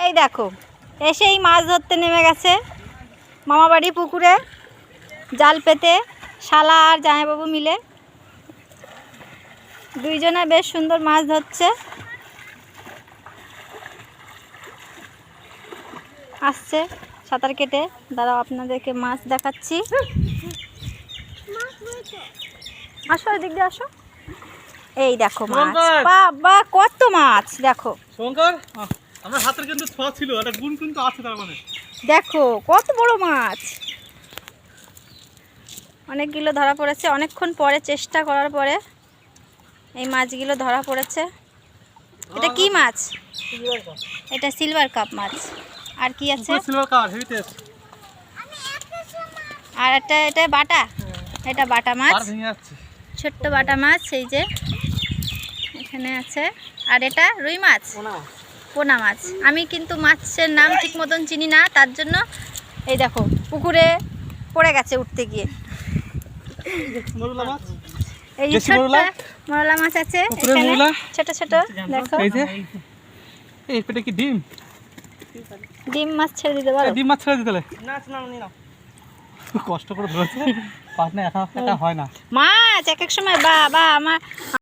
এই দেখো এসেই মাছ ধরতে নেমে গেছে মামাবাড়ি পুকুরে জাল পেতে শালা আর জামাইবাবু মিলে দুইজনে বেশ সুন্দর মাছ ধরছে। আসছে সাঁতার কেটে, দাঁড়াও আপনাদেরকে মাছ দেখাচ্ছি। আসো এদিক দিয়ে আসো। এই দেখো মাছ, বাবা কত মাছ দেখো। আমার হাতের কিন্তু ছোঁয়া ছিল, একটা গুণ কিন্তু আছে তার মানে। দেখো কত বড় মাছ, অনেকগুলো ধরা পড়েছে। অনেকক্ষণ পরে চেষ্টা করার পরে এই মাছগুলো ধরা পড়েছে। এটা কি মাছ? এটা সিলভার কাপ মাছ। আর কি আছে? Silver cup heritage. আর এটা বাটা, এটা বাটা মাছ, ভেঙে যাচ্ছে। ছোট্ট বাটা মাছ এই যে এখানে আছে। আর এটা রুই মাছ, পোনা মাছ। আমি কিন্তু মাছের নাম ঠিক মতন চিনি না, তার জন্য এই দেখো পুকুরে পড়ে গেছে উঠতে গিয়ে। এই যে ছোট্ট মরলা মাছ আছে এখানে, ছোট ছোট দেখো। এই যে এই পেটে কি ডিম? ডিম মাছ ছেড়ে দিতে পারো? ডিম মাছ ছেড়ে দিতে না, কষ্ট করে ধরেছে, পাট না একা একা হয় না মাছ এক এক সময়। বা আমার